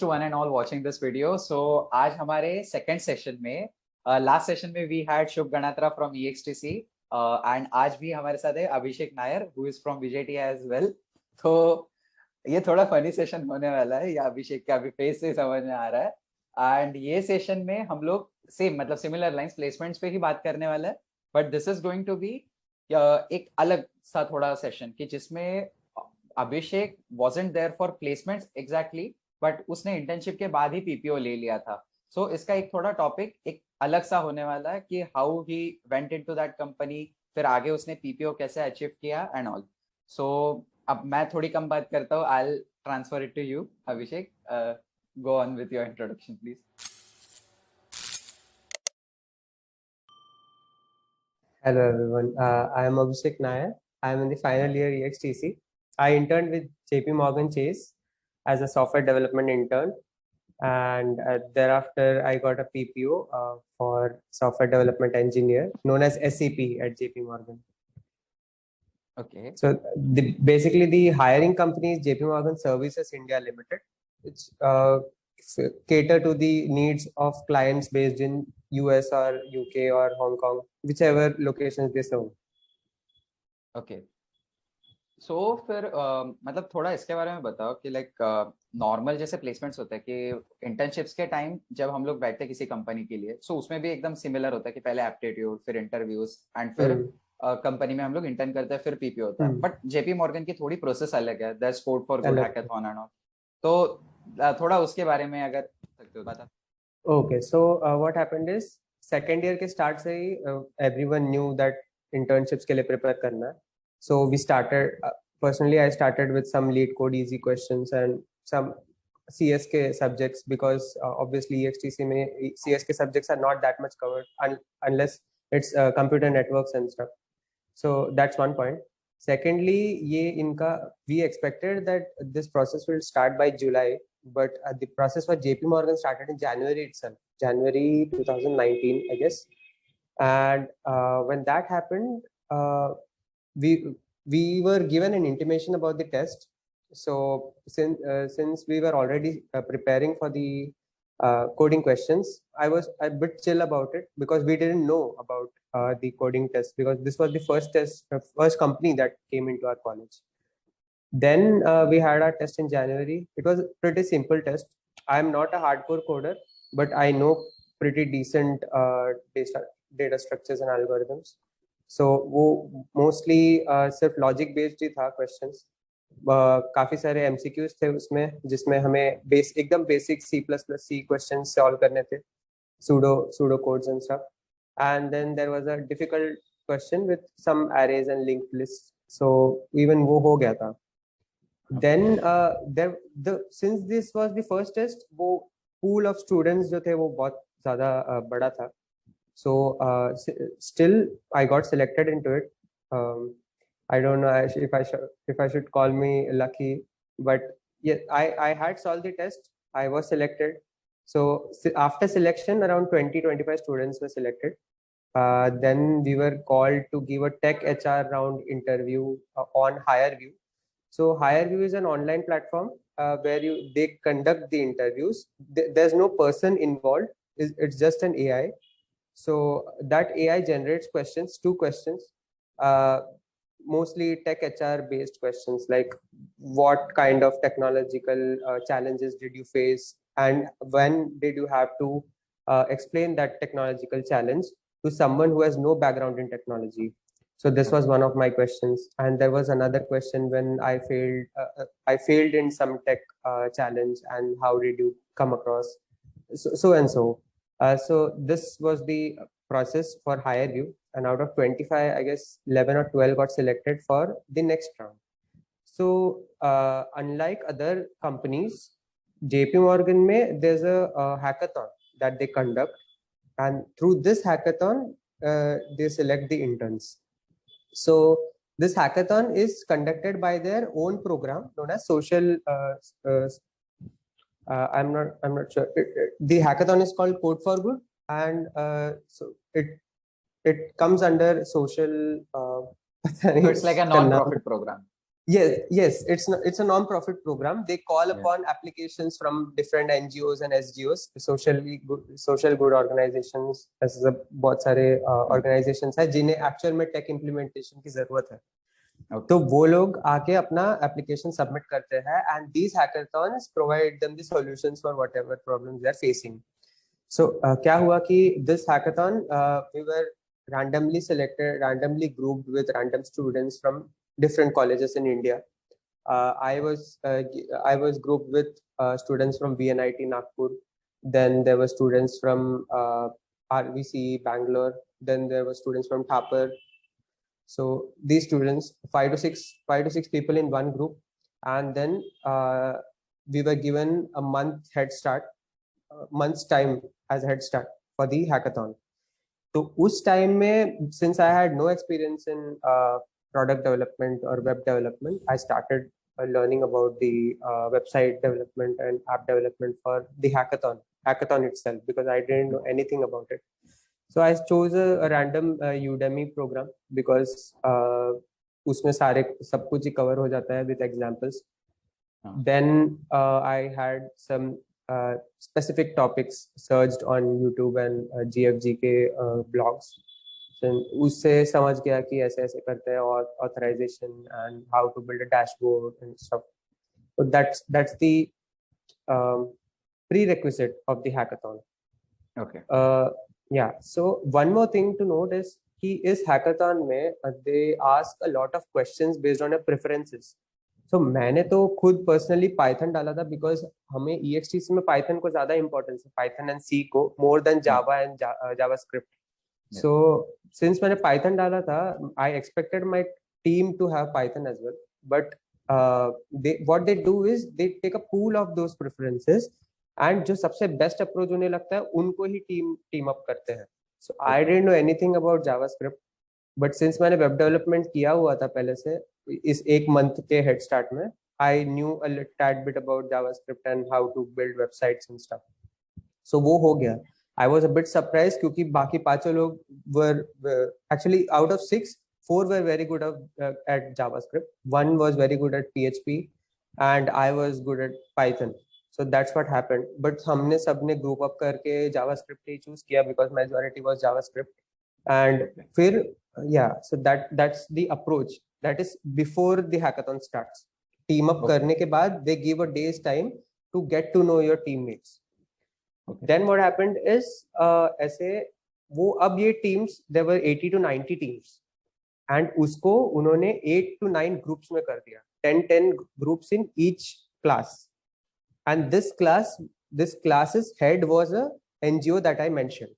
to one and all watching this video. So आज हमारे second session में last session में we had Shubh Ganatra from EXTC and आज भी हमारे साथ है अभिषेक Nair who is from VJT as well. तो ये थोड़ा फनी सेशन होने वाला है, या अभिषेक का अभी फेस से समझ में आ रहा है. एंड ये सेशन में हम लोग सेम मतलब सिमिलर लाइंस प्लेसमेंट्स पे ही बात करने वाला है, but this is going to be एक अलग सा थोड़ा सेशन कि जिसमें Abhishek wasn't there for placements exactly, but उसने इंटर्नशिप के बाद ही पीपीओ ले लिया था. सो इसका एक थोड़ा टॉपिक एक अलग सा होने वाला है कि how he went into that company, फिर आगे उसने पीपीओ कैसे अचीव किया एंड ऑल. सो अब मैं थोड़ी कम बात करता हूँ. I will transfer it to you Abhishek. Go on with your introduction please. Hello everyone, I am Abhishek Nair. I am in the final year EXTC. I interned with JP Morgan Chase as a software development intern, and thereafter I got a PPO for software development engineer known as SEP at JP Morgan. Okay. So basically the hiring company is JP Morgan Services India Limited. It's cater to the needs of clients based in US or UK or Hong Kong, whichever locations they serve. Okay. So फिर मतलब थोड़ा इसके बारे में बताओ कि like normal जैसे placements होते हैं कि इंटर्नशिप्स के टाइम जब हम लोग बैठते हैं किसी कंपनी के लिए, सो उसमें भी एकदम सिमिलर होता है कि पहले एप्टीट्यूड, फिर इंटरव्यूज एंड फिर कंपनी में हम लोग इंटर्न करते हैं, फिर पीपीओ होता है. बट जेपी मॉर्गन की थोड़ी प्रोसेस अलग है. There is code for good hackathon and all. तो थोड़ा उसके बारे में अगर सकते हो बता. Okay, so what happened is second year के start से ही everyone knew that internships के लिए prepare करना है. So we started, personally I started with some lead code easy questions and some CS के subjects, because obviously EXTC में CS के subjects are not that much covered unless it's computer networks and stuff. So that's one point. Secondly, ये इनका we expected that this process will start by July, but the process for JP Morgan started in January itself, January 2019, I guess. And when that happened, we were given an intimation about the test. So since we were already preparing for the coding questions, I was a bit chill about it because we didn't know about the coding test, because this was the first company that came into our college. Then we had our test in January. It was a pretty simple test. I'm not a hardcore coder, but I know pretty decent data structures and algorithms. So वो mostly सिर्फ logic based ही था questions. काफी सारे MCQs थे उसमें, जिसमें हमें एकदम basic C++ questions solve करने थे, pseudo codes and stuff. And then there was a difficult question with some arrays and linked lists. So even वो हो गया था. Then since this was the first test, वो pool of students जो थे वो बहुत ज़्यादा बड़ा था. So still I got selected into it. I don't know if I should call me lucky, but yeah, I had solved the test. I was selected. So after selection, around 20-25 students were selected. Then we were called to give a tech HR round interview on HireVue. So HireVue is an online platform where they conduct the interviews. There's no person involved. It's just an AI. So that AI generates questions, 2 questions, mostly tech HR based questions, like what kind of technological challenges did you face, and when did you have to explain that technological challenge to someone who has no background in technology. So this was one of my questions, and there was another question when I failed in some tech challenge, and how did you come across, so and so. So this was the process for HireVue, and out of 25, I guess 11 or 12 got selected for the next round. So unlike other companies, JP Morgan में there's a hackathon that they conduct, and through this hackathon they select the interns. So this hackathon is conducted by their own program known as social. I'm not sure. The hackathon is called Code for Good, and so it comes under social. So it's like a non-profit program. Yes, it's a non-profit program. They call Yeah. upon applications from different NGOs and SGOs, social good organizations, ऐसे बहुत सारे organizations हैं जिन्हें actual में tech implementation की जरूरत है. Okay. तो वो लोग आके अपना application submit करते हैं, and these hackathons provide them the solutions for whatever problems they are facing. So क्या हुआ कि this hackathon we were randomly grouped with random students from different colleges in India. I was grouped with students from VNIT Nagpur. Then there were students from RVC Bangalore. Then there were students from Thapar. So these students, five to six people in one group, and then we were given a month's time as head start for the hackathon. तो उस time में since I had no experience in product development or web development, I started learning about the website development and app development for the hackathon itself, because I didn't know anything about it. So I chose a random Udemy program because उसमें सब कुछ ही cover हो जाता है with examples. Then I had some specific topics searched on YouTube and GFG के blogs. उससे समझ गया कि ऐसे ऐसे करते हैं और authorization and how to build a dashboard and stuff. So that's the prerequisite of the hackathon. Okay. Yeah. So one more thing to note is कि इस hackathon में they ask a lot of questions based on your preferences. So मैंने तो खुद personally Python डाला था because हमें EXTC में पाइथन को ज्यादा इंपॉर्टेंस है, पाइथन एंड सी को more than Java and JavaScript. So since मैंने पाइथन डाला था, I expected my team to have Python as well, but what they do is they take a pool of those preferences and जो सबसे best approach उन्हें लगता है उनको ही team up करते हैं. So I didn't know anything about JavaScript, but since मैंने web development किया हुआ था पहले से इस एक मंथ के हेड स्टार्ट में, I knew a tad bit about JavaScript and how to build websites and stuff. So वो हो गया. I was a bit surprised क्योंकि बाकी पांचों लोग were actually out of 6, 4 were very good at JavaScript, 1 was very good at PHP and I was good at Python. So that's what happened. But हमने सबने group up करके JavaScript ही choose किया because majority was JavaScript. And फिर so that's the approach. That is before the hackathon starts. Team up करने के बाद they give a day's time to get to know your teammates. Then what happened is ऐसे वो अब ये teams, there were 80 to 90 teams and उसको उन्होंने 8 to 9 groups में कर दिया, 10 groups in each class. And this class's head was a NGO that I mentioned.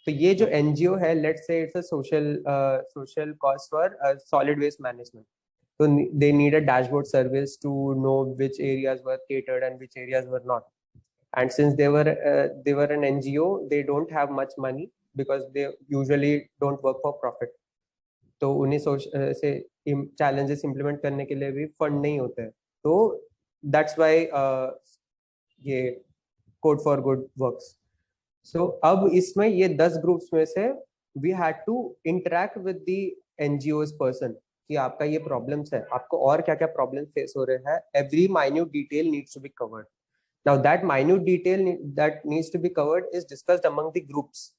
तो ये जो NGO है, let's say it's a social cause for solid waste management. So they need a dashboard service to know which areas were catered and which areas were not. And since they were an NGO, they don't have much money because they usually don't work for profit. तो उन्हें से challenges implement करने के लिए भी fund नहीं होते हैं. तो that's why ये Code for Good works. So अब इसमें ये 10 ग्रुप्स में से we had to interact with the NGO's person कि आपका ये प्रॉब्लम्स है, आपको और क्या क्या प्रॉब्लम फेस हो रहे हैं. Every minute detail needs to be covered. Now that minute detail that needs to be covered is discussed among the groups.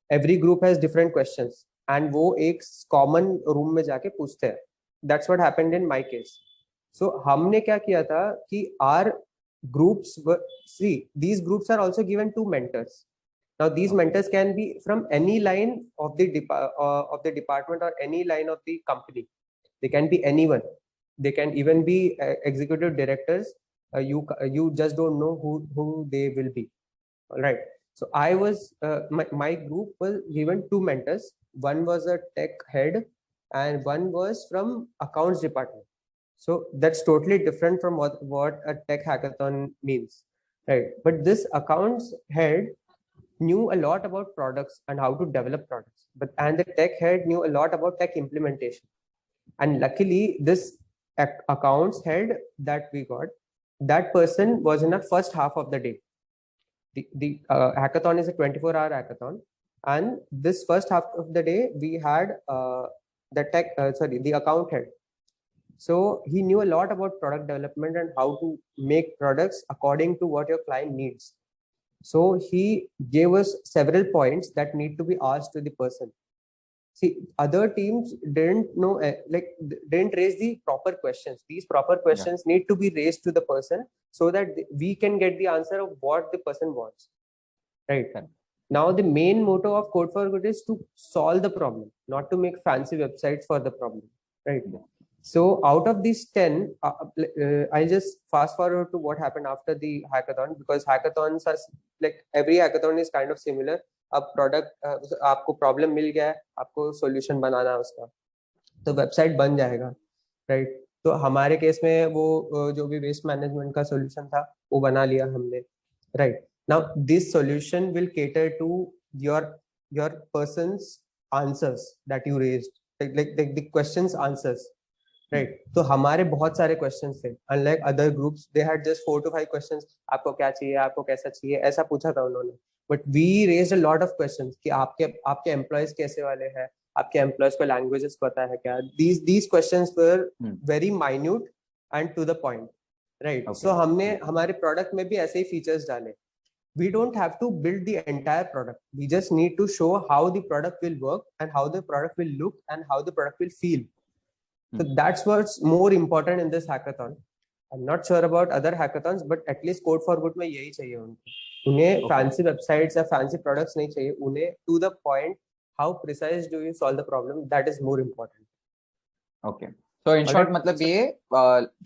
Every group has different questions and वो एक common room में जाके पूछते हैं. That's what happened in my case. So हमने क्या किया था कि our groups were, these groups are also given 2 mentors. Now these mentors can be from any line of the department or any line of the company. They can be anyone. They can even be executive directors. You just don't know who they will be. All right. So I was my group was given 2 mentors. One was a tech head and one was from accounts department. So that's totally different from what a tech hackathon means, right? But this accounts head knew a lot about products and how to develop products, and the tech head knew a lot about tech implementation. And luckily this accounts head that we got, that person was in the first half of the day. The hackathon is a 24-hour hackathon, and this first half of the day we had the account head. So he knew a lot about product development and how to make products according to what your client needs. So he gave us several points that need to be asked to the person. See, other teams didn't know, didn't raise the proper questions. These proper questions need to be raised to the person so that we can get the answer of what the person wants. Right. Now, the main motto of Code for Good is to solve the problem, not to make fancy websites for the problem. Right. So out of these 10, I'll just fast forward to what happened after the hackathon, because hackathons are like, every hackathon is kind of similar. अब product आपको problem मिल गया है, आपको solution बनाना है उसका, तो website बन जाएगा. राइट. तो हमारे केस में वो जो भी वेस्ट मैनेजमेंट का सॉल्यूशन था वो बना लिया हमने. Right. Now this solution will cater to your persons answers that you raised, like the questions answers. Right. तो हमारे बहुत सारे क्वेश्चंस थे. Unlike other groups, they had just 4 to 5 questions. आपको क्या चाहिए, आपको कैसा चाहिए, ऐसा पूछा था उन्होंने. But we raised a lot of questions कि आपके एम्प्लॉयज कैसे वाले हैं, आपके एम्प्लॉयज को लैंग्वेजेस पता है क्या. These questions were very minute and to the point. Right. So हमने हमारे प्रोडक्ट में भी ऐसे ही फीचर्स डाले. We don't have to build the entire product. We just need to show how the product will work and how the product will look and how the product will feel. So that's what's more important in this hackathon. I'm not sure about other hackathons, but at least Code for Good में यही चाहिए उनको. उन्हें fancy websites या fancy products नहीं चाहिए. उन्हें to the point, how precise do you solve the problem? That is more important. Okay. So in short, मतलब ये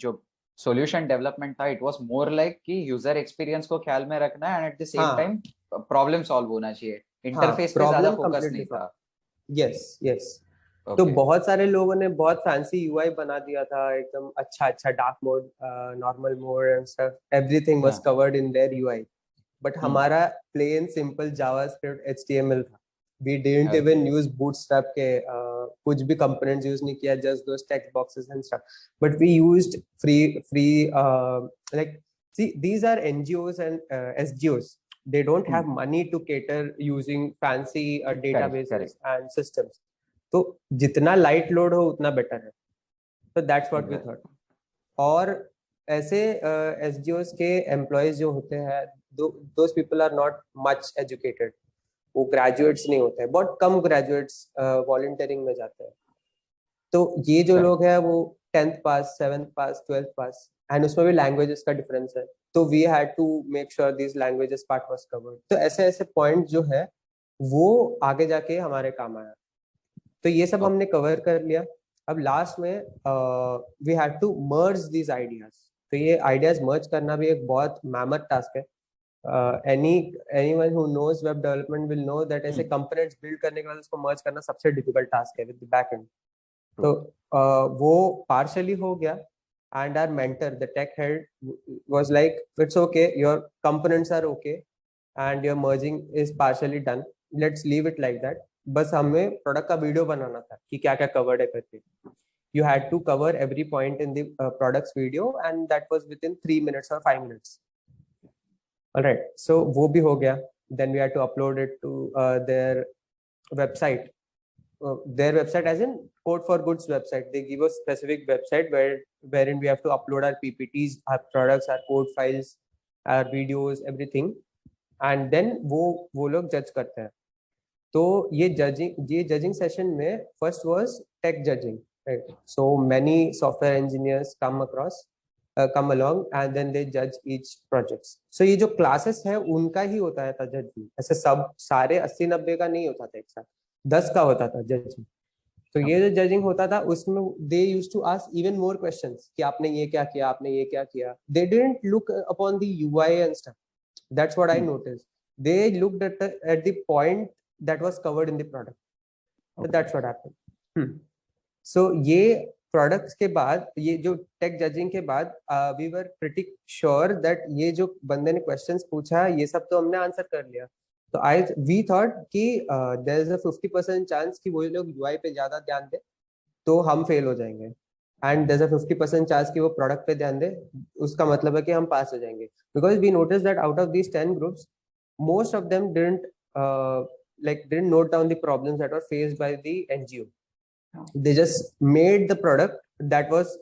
जो solution development था, it was more like कि user experience को ख्याल में रखना है and at the same time problem solve होना चाहिए. Interface पे ज़्यादा focus नहीं था. Yes, yes. तो बहुत सारे लोगों ने बहुत फैंसी यूआई बना दिया था, एकदम अच्छा dark mode, normal mode and stuff. Everything was covered in their UI. But हमारा प्लेन सिंपल जावास्क्रिप्ट एचटीएमएल था. We didn't even use Bootstrap के कुछ भी कंपोनेंट्स यूज नहीं किया, just those text boxes and stuff. But we used free like, see these are NGOs and एसजीओस. They don't have money to cater using fancy databases and systems. तो जितना light load हो उतना better है. तो that's what we thought. और ऐसे एसजीओस के एम्प्लॉयज जो होते हैं, those people are not much educated. वो ग्रेजुएट्स नहीं होते हैं, बहुत कम ग्रेजुएट्स वॉलंटियरिंग में जाते हैं. तो ये जो लोग हैं वो 10th pass, 7th pass, 12th pass, and उसमें भी लैंग्वेजेस का डिफरेंस है. तो we had to make sure this languages part was covered. तो ऐसे ऐसे पॉइंट जो है वो आगे जाके हमारे काम आया. तो ये सब हमने कवर कर लिया. अब लास्ट में we had to merge these ideas. तो ये आइडियाज मर्ज करना भी एक बहुत मैमथ टास्क है. Anyone who knows web development will know that ऐसे कंपोनेंट्स बिल्ड करने के बाद उसको मर्ज करना सबसे डिफिकल्ट टास्क है विद द बैक एंड. तो वो पार्शियली हो गया. And our mentor, the tech head, was like, it's okay, your components are okay and your merging is partially done, let's leave it like that. बस हमें product का video बनाना था कि क्या क्या कवर्ड है करके. You had to cover every point in the product's video and that was within 3 minutes or 5 minutes. All right, so वो भी हो गया. Then we had to upload it to their website. Their website, as in Code for Good's website. They give a specific website wherein we have to upload our PPTs, our products, our code files, our videos, everything. And then वो लोग जज करते हैं. तो ये judging session में first was tech judging. Right. So many software engineers come along and then they judge each projects. So ये जो क्लासेस है उनका ही होता है था जजिंग. ऐसे सब सारे 80-90 का नहीं होता था, एक साथ 10 का होता था जजिंग. तो ये जो जजिंग होता था उसमें they used to ask even more questions कि आपने ये क्या किया, आपने ये क्या किया. They didn't look upon the UI and stuff. That's what I noticed. They looked at the point that was covered in the product. So that's what happened. So ये products के बाद, ये जो tech judging के बाद, we were pretty sure that ये जो बंदे ने questions पूछा ये सब तो हमने आंसर कर लिया. तो we thought कि there is a 50% chance कि वो लोग UI पे ज्यादा ध्यान दे तो हम फेल हो जाएंगे. And there's a 50% chance कि वो प्रोडक्ट पे ध्यान दे, उसका मतलब है कि हम पास हो जाएंगे. Because we noticed that out of these 10 groups, most of them didn't note down the problems that were faced by the NGO. they just made the product that was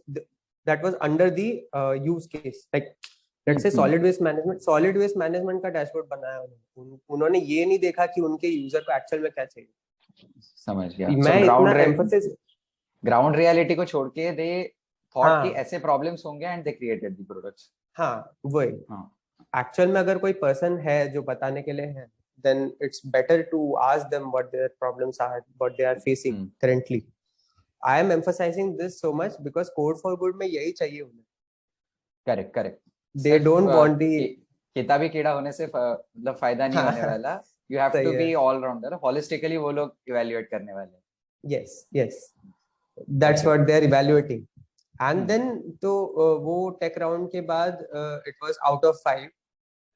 under the use case, like let's say solid waste management का dashboard बनाया उन्होंने ये नहीं देखा कि उनके user को actual में क्या चाहिए. समझ गया. मैं इतना एम्फसिस ग्राउंड रियलिटी को छोड़ के दे थॉट कि हाँ ऐसे प्रॉब्लम्स होंगे and they created the products. हाँ वही. एक्चुअल में अगर कोई पर्सन है जो बताने के लिए है, then it's better to ask them what their problems are, what they are facing currently. I am emphasizing this so much because code for good में यही चाहिए उन्हें. Correct. They don't want the किताबी कीड़ा होने से मतलब फायदा नहीं होने वाला. You have to be all rounder. Holistically वो लोग evaluate करने वाले. Yes. That's what they are evaluating. And then तो वो tech round के बाद it was out of 5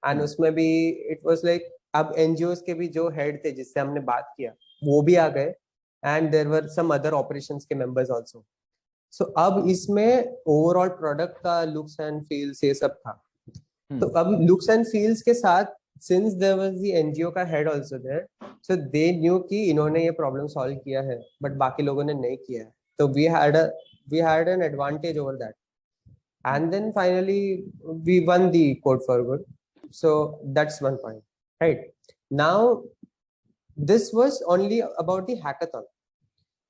and उसमें भी it was like अब NGOs के भी जो हेड थे जिससे हमने बात किया वो भी आ गए and there were some other operations के members also. So अब इसमें overall product का looks and feels ये सब था. तो अब looks and feels के साथ since there was the NGO का head also there, so they knew कि इन्होंने ये problem solve किया है but बाकी लोगों ने नहीं किया है. So we had an advantage over that. And then finally we won the code for good. So that's one point. Right. Now, this was only about the hackathon.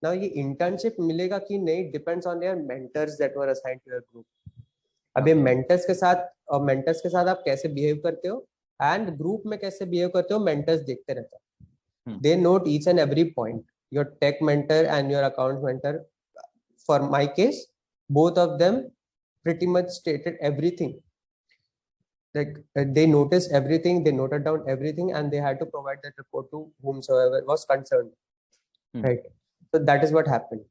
Now, ये internship मिलेगा कि नहीं depends on your mentors that were assigned to your group. अब ये mentors के साथ आप कैसे behave करते हो and group में कैसे behave करते हो mentors देखते रहते हैं. They note each and every point. Your tech mentor and your account mentor. For my case, both of them pretty much stated everything. Like they noticed everything, they noted down everything, and they had to provide that report to whomsoever was concerned. Right. So that is what happened.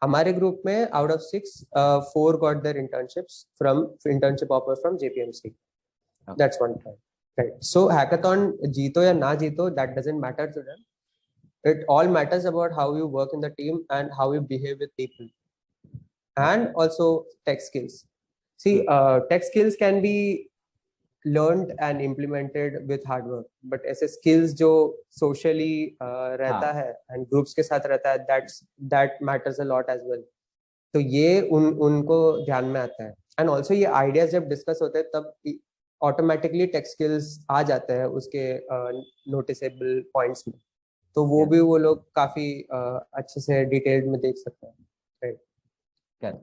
हमारे group में out of 6, 4 got their internship offers from JPMC. Okay. That's one point. Right. So hackathon जीतो या ना जीतो, that doesn't matter to them. It all matters about how you work in the team and how you behave with people, and also tech skills. See, tech skills can be learned and implemented with hard work, but ऐसे skills जो socially रहता है and groups के साथ रहता है, that matters a lot as well. तो ये उनको ध्यान में आता है. And also ये ideas जब discuss होते हैं तब automatically tech skills आ जाते हैं उसके noticeable points में. तो वो भी वो लोग काफी अच्छे से डिटेल्ड में देख सकते हैं. राइट.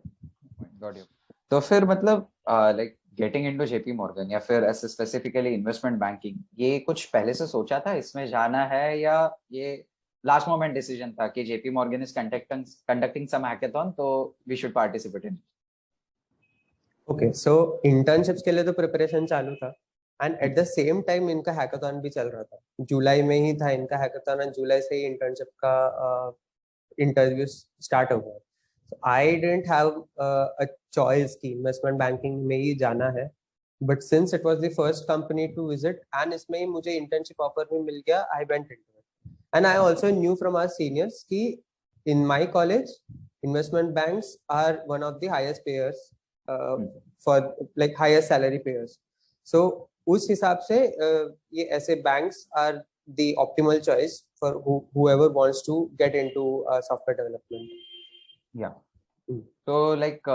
Got you. तो फिर मतलब like getting into JP Morgan या फिर ऐसे स्पेसिफिकली इन्वेस्टमेंट बैंकिंग, ये कुछ पहले से सोचा था इसमें जाना है या ये लास्ट मोमेंट डिसीजन था कि JP Morgan is conducting some hackathon तो we should participate in? Okay, so internships के लिए तो प्रिपरेशन चालू था and at the same time इनका हैकाथॉन भी चल रहा था. जुलाई में ही था इनका हैकाथॉन एंड जुलाई से ही इंटर्नशिप का इंटरव्यू स्टार्ट हो गया. I didn't have a choice कि investment banking में ही जाना है, but since it was the first company to visit and इसमें ही मुझे internship offer भी मिल गया, I went into it. And I also knew from our seniors कि in my college investment banks are one of the highest payers for like highest salary payers. So उस हिसाब से ये ऐसे banks are the optimal choice for whoever wants to get into software development. या तो like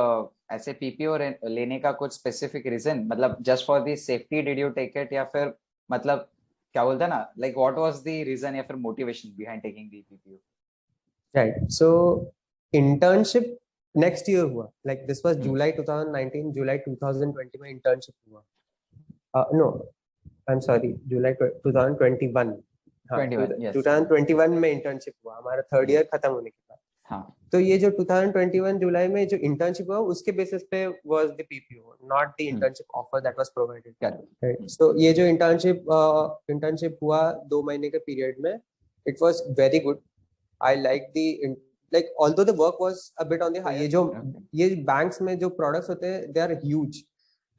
ऐसे PPO लेने का कुछ स्पेसिफिक रीजन, मतलब just for the safety did you take it या फिर मतलब क्या बोलते हैं ना, like what was the reason या फिर motivation behind taking the PPO? Right. So internship next year हुआ, like this was July 2019. July 2020 में इंटर्नशिप हुआ. No, I am sorry, July 2021. 2021 में इंटर्नशिप हुआ हमारा थर्ड ईयर खत्म होने के बाद. हाँ. तो ये जो 2021 जुलाई में जो इंटर्नशिप हुआ उसके बेसिस पे was the PPO, not the internship offer that was provided. Right. So ये जो इंटर्नशिप हुआ 2 महीने के पीरियड में, it was very good. I like the like although the work was a bit on the higher. ये banks में जो products होते हैं they are huge.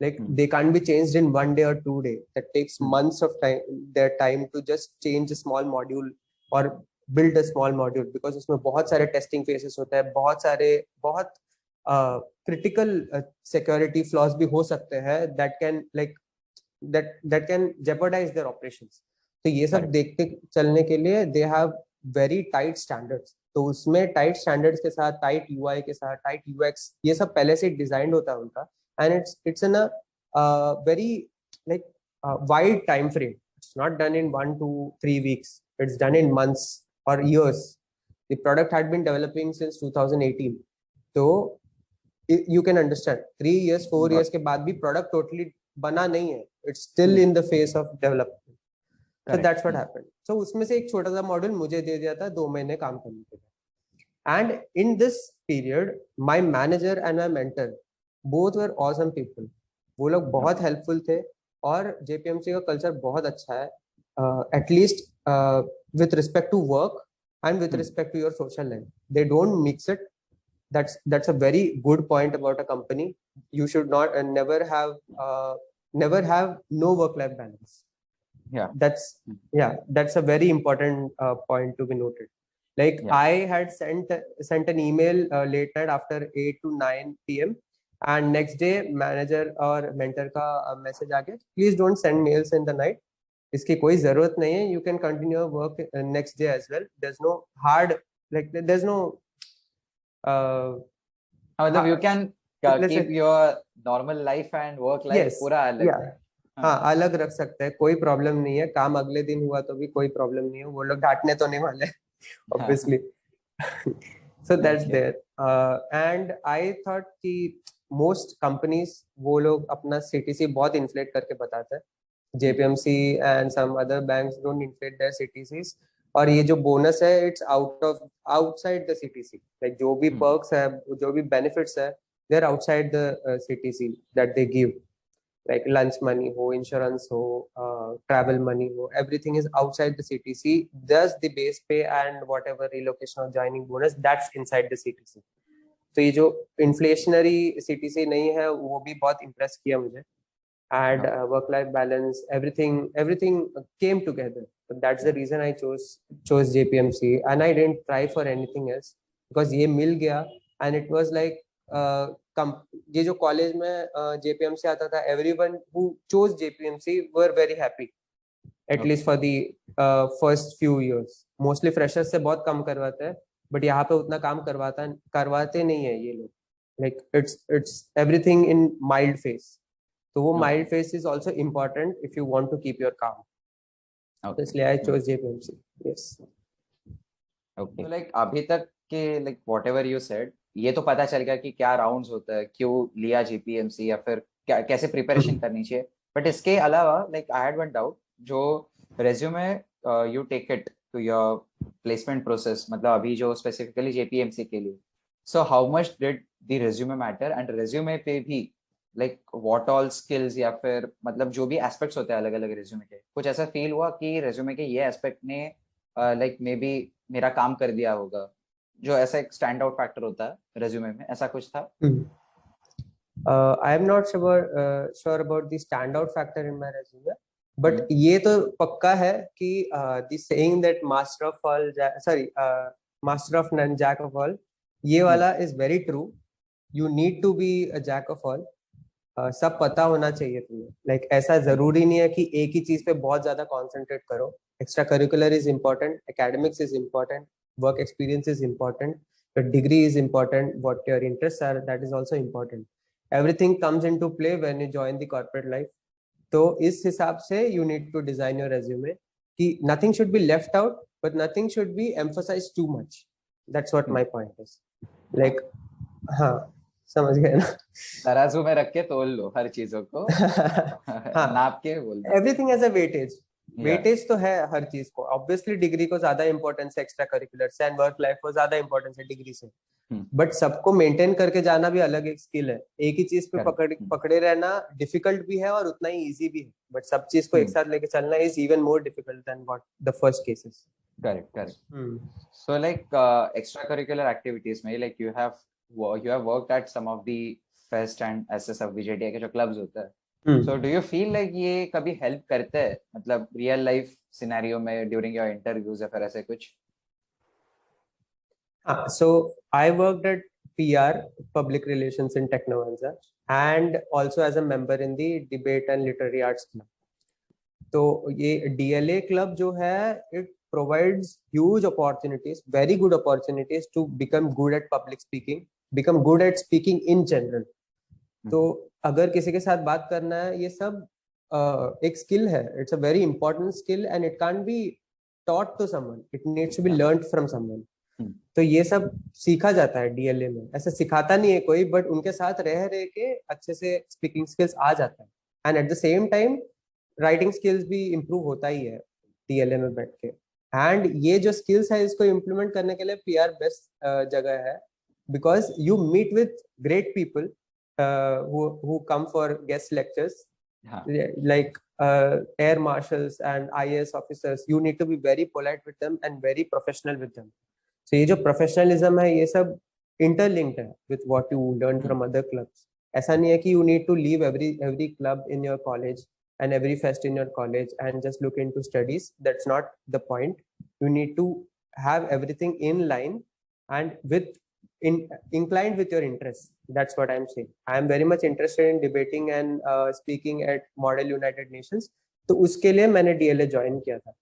Like they can't be changed in 1 day or 2 days. That takes months of their time to just change a small module or build a small module, because उसमें बहुत सारे testing phases होते हैं, बहुत critical security flaws भी हो सकते हैं that can jeopardize their operations. तो ये सब देखते चलने के लिए they have very tight standards. तो उसमें टाइट स्टैंडर्ड्स के साथ, टाइट यूआई के साथ, टाइट यूएक्स, ये सब पहले से डिजाइंड होता है उनका. And it's in a very like wide time frame. It's not done in 1 to 3 weeks. It's done in months or years. The product had been developing since 2018. So you can understand 3 years, 4 years के बाद भी product totally बना नहीं है. It's still in the phase of development. So that's what happened. So उसमें से एक छोटा सा मॉड्यूल मुझे दे दिया था 2 महीने काम करने के लिए. And in this period, my manager and my mentor both were awesome people. वो लोग बहुत helpful थे और JPMC का कल्चर बहुत अच्छा है. At least with respect to work and with respect to your social life, they don't mix it. That's a very good point about a company. You should not never have no work-life balance. That's a very important point to be noted. Like I had sent an email late night after 8 to 9 p.m. and next day manager और mentor का message आ गया, please don't send mails in the night. इसकी कोई जरूरत नहीं है. You can continue your work next day as well. There's no hard, like there's no मतलब you can keep your normal life and work life पूरा अलग. हाँ, अलग रख सकते हैं, कोई प्रॉब्लम नहीं है. काम अगले दिन हुआ तो भी कोई प्रॉब्लम नहीं है. वो लोग डांटने तो नहीं वाले obviously. So that's there. And I thought कि most companies वो लोग अपना CTC बहुत inflate करके बताते हैं. JPMC and some other banks don't inflate their CTCs. और ये जो बोनस है it's outside the CTC. Like जो भी perks है, जो भी benefits है, they're outside the CTC that they give. Like lunch money ho, insurance ho, travel money ho, everything is outside the CTC. Thus the base pay and whatever relocation or joining bonus, that's inside the CTC. तो ये जो inflationary CTC नहीं है वो भी बहुत impress किया मुझे. And work-life balance, everything came together. So that's the reason I chose JPMC, and I didn't try for anything else because ये मिल गया. And it was like ये जो कॉलेज में JPMC आता था, everyone who chose JPMC were very happy, at least for the first few years. Mostly freshers से बहुत कम करवाते हैं, but यहाँ पे उतना काम करवाते नहीं है ये लोग. Like it's everything in mild phase. तो वो mild phase is also important if you want to keep your calm. इसलिए I chose JPMC. Yes. Okay. So like अभी तक के like whatever you said, ये तो पता चल गया कि क्या राउंड्स होता है, क्यों लिया JPMC या फिर क्या कैसे प्रिपरेशन करनी चाहिए. बट इसके अलावा like I had one doubt, जो resume you take it to your placement process, मतलब अभी जो स्पेसिफिकली JPMC के लिए, so how much did the resume matter, and resume पे भी लाइक व्हाट ऑल स्किल्स या फिर मतलब जो भी एस्पेक्ट्स होते हैं अलग अलग रेज्यूमे के, कुछ ऐसा फील हुआ कि रेज्यूमे के ये एस्पेक्ट ने लाइक मे बी मेरा काम कर दिया होगा, जो ऐसा एक स्टैंड आउट फैक्टर होता है रेज्यूमे में, ऐसा कुछ था? I am not sure about the standout factor in my resume, but ये तो पक्का है कि the saying that master of none, jack of all, ये वाला is very true. You need to be a jack of all. सब पता होना चाहिए तुम्हें. Like ऐसा जरूरी नहीं है कि एक ही चीज पे बहुत ज्यादा concentrate करो. Extra curricular is important, academics is important, work experience is important, your degree is important, what your interests are, that is also important. Everything comes into play when you join the corporate life. तो इस हिसाब से you need to design your resume कि nothing should be left out, but nothing should be emphasized too much. That's what my point is. Like हाँ, समझ गए ना? तराजू में रख के तोल लो हर चीजों को. नाप के बोल दो. Everything has a weightage. Weightage तो है हर चीज को. ऑब्वियसली डिग्री को ज्यादा इंपॉर्टेंस है एक्स्ट्रा करिकुलर से, एंड वर्क लाइफ को ज्यादा इंपॉर्टेंस है डिग्री से. बट सबको मेंटेन करके जाना भी अलग एक स्किल है. एक ही चीज पे पकड़े रहना डिफिकल्ट भी है और उतना ही इजी भी है, बट सब चीज को एक साथ लेके चलना is even more difficult than what the first cases. Correct. So like extracurricular activities में like you have worked at some of the fest and SSF VJTI के जो क्लब्स होते हैं. So do you feel like ये कभी help करते हैं, मतलब रियल लाइफ सिनेरियो में ड्यूरिंग योर इंटरव्यूज या फिर ऐसे कुछ? So I worked at PR, Public Relations in Technovanza, and also as a member in the Debate and Literary Arts Club. तो ये DLA club जो है, it provides huge opportunities, very good opportunities to become good at public speaking, become good at speaking in general. तो अगर किसी के साथ बात करना है, ये सब एक स्किल है. It's a very important skill and it can't be taught to someone, it needs to be learned from someone. तो ये सब सीखा जाता है डीएलए में. ऐसा सिखाता नहीं है कोई, बट उनके साथ रह के अच्छे से स्पीकिंग स्किल्स आ जाता है. And at the same time writing skills भी इम्प्रूव होता ही है डीएलए में बैठ के. एंड ये जो स्किल्स है, इसको इम्प्लीमेंट करने के लिए पीआर बेस्ट जगह है, because you meet with great people who come for guest lectures, like air marshals and IAS officers. You need to be very polite with them and very professional with them. So ये जो professionalism है, ये सब interlinked है with what you learn from other clubs. ऐसा नहीं है कि you need to leave every club in your college and every fest in your college and just look into studies. That's not the point. You need to have everything in line and inclined with your interests. That's what I'm saying. I am very much interested in debating and speaking at Model United Nations. तो उसके लिए मैंने DLA join किया था.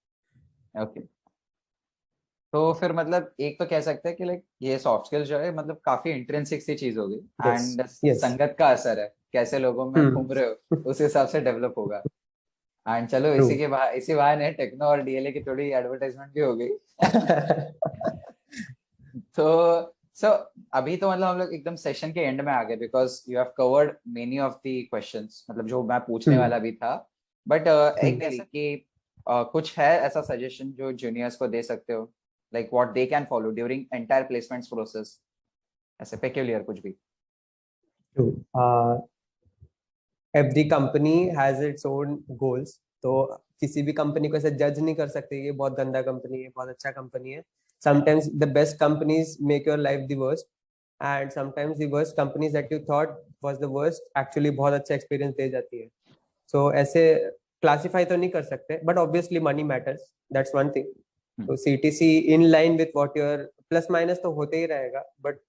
Okay. तो फिर मतलब एक तो कह सकते हैं कि लाइक ये सॉफ्ट स्किल्स जो है मतलब काफी इंट्रिंसिक सी चीज होगी. एंड संगत का असर है, कैसे लोगों में घूम रहे हो उस हिसाब से डेवलप होगा. एंड चलो इसी बहाने टेक्नो और डीएलए की थोड़ी एडवर्टाइजमेंट भी हो गई. तो सो अभी तो मतलब हम लोग एकदम सेशन के एंड में आ गए, because you have covered many of the questions, मतलब जो मैं पूछने वाला भी था. बट एक ऐसा कि कुछ है ऐसा सजेशन जो जूनियर्स को दे सकते हो, like what they can follow during entire placements process, ऐसे पेक्यूलियर कुछ भी. Every company has its own goals. तो किसी भी कंपनी को ऐसे जज नहीं कर सकते ये बहुत गंदा कंपनी है, बहुत अच्छा कंपनी है. Sometimes the best companies make your life the worst, and sometimes the worst companies that you thought was the worst actually बहुत अच्छा experience दे जाती है. So ऐसे classify तो नहीं कर सकते, but obviously money matters. That's one thing. So CTC in line with what your plus minus तो होते ही रहेगा, but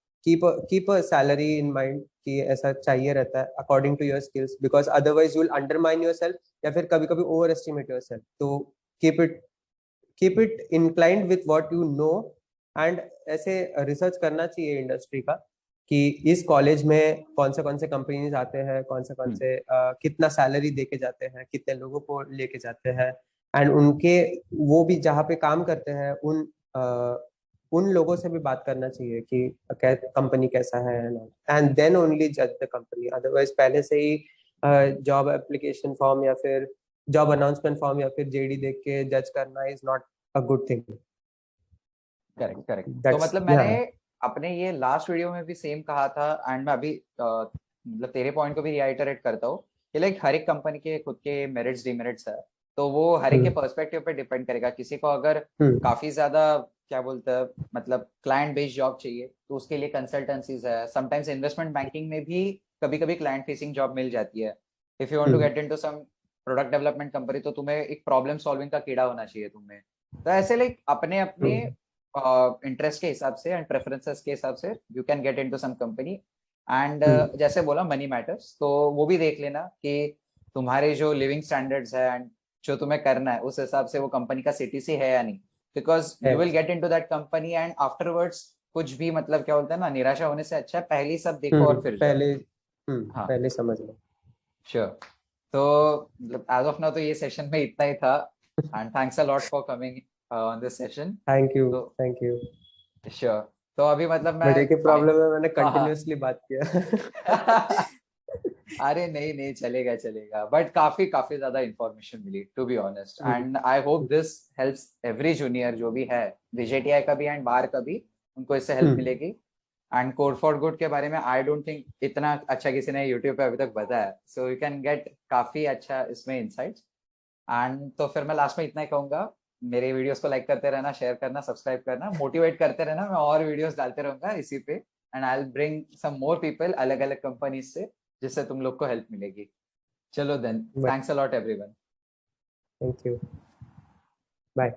keep a salary in mind कि ऐसा चाहिए रहता है according to your skills, because otherwise you will undermine yourself या फिर कभी-कभी overestimate yourself. तो keep it inclined with what you know. and ऐसे रिसर्च करना चाहिए इंडस्ट्री का कि इस कॉलेज में कौन से कंपनीज आते हैं, कौन से कितना सैलरी देके जाते हैं, कितने लोगों को लेके जाते हैं, एंड उनके वो भी जहाँ पे काम करते हैं उन लोगों से भी बात करना चाहिए कि कंपनी कैसा है, एंड देन ओनली जज द कंपनी. अदरवाइज पहले से ही जॉब एप्लीकेशन फॉर्म या फिर जॉब अनाउंसमेंट फॉर्म या फिर जेडी देख के जज करना is not a good thing. Correct. तो मतलब मैंने अपने ये लास्ट वीडियो में भी सेम कहा था, एंड मैं अभी मतलब तेरे पॉइंट को भी रिआइटरेट करता हूँ कि लाइक हर एक कंपनी के खुद के मेरिट्स डिमेरिट्स है, तो वो हर एक के पर्सपेक्टिव पे डिपेंड करेगा. किसी को अगर काफी ज्यादा क्या बोलते हैं मतलब क्लाइंट बेस्ड जॉब चाहिए तो उसके लिए कंसल्टेंसीज है. समटाइम्स इन्वेस्टमेंट बैंकिंग में भी कभी क्लाइंट फेसिंग जॉब मिल जाती है. If you want to get into some product development company तो तुम्हें एक प्रॉब्लम सॉल्विंग का कीड़ा होना चाहिए तुम्हें. तो ऐसे लाइक अपने इंटरेस्ट के हिसाब से एंड प्रेफरेंसेस के हिसाब से you can get into some company. And जैसे बोला मनी मैटर्स, तो वो भी देख लेना कि तुम्हारे जो लिविंग स्टैंडर्ड्स है एंड जो तुम्हें करना है उस हिसाब से वो कंपनी का सीटीसी है या नहीं, because you will get into that company and afterwards कुछ भी मतलब क्या बोलते हैं ना, निराशा होने से अच्छा है पहले सब देखो और फिर पहले समझ लो. श्योर. तो मतलब एज ऑफ नाउ तो ये सेशन में इतना ही था, and thanks a lot for coming on this session. Thank you. Sure. तो अभी मतलब मैं बट एक प्रॉब्लम है, मैंने कंटिन्यूअसली बात किया. अरे नहीं चलेगा. बट काफी ज्यादा इंफॉर्मेशन मिली to be honest, and I hope this helps every junior जो भी है विजेटीआई का भी एंड बाहर का भी, उनको इससे हेल्प मिलेगी. एंड कोड फॉर गुड के बारे में आई डोंट थिंक इतना अच्छा किसी ने यूट्यूब पे अभी तक बताया, सो यू कैन गेट काफी अच्छा इसमें इंसाइट्स. एंड तो फिर मैं लास्ट में इतना ही कहूंगा, मेरे वीडियोस को लाइक करते रहना, शेयर करना, सब्सक्राइब करना, मोटिवेट करते रहना. मैं और वीडियोस डालते रहूंगा इसी पे, and I will bring some more people अलग अलग कंपनीज से, जिससे तुम लोग को हेल्प मिलेगी. चलो then, thanks a lot everyone. Thank you. Bye.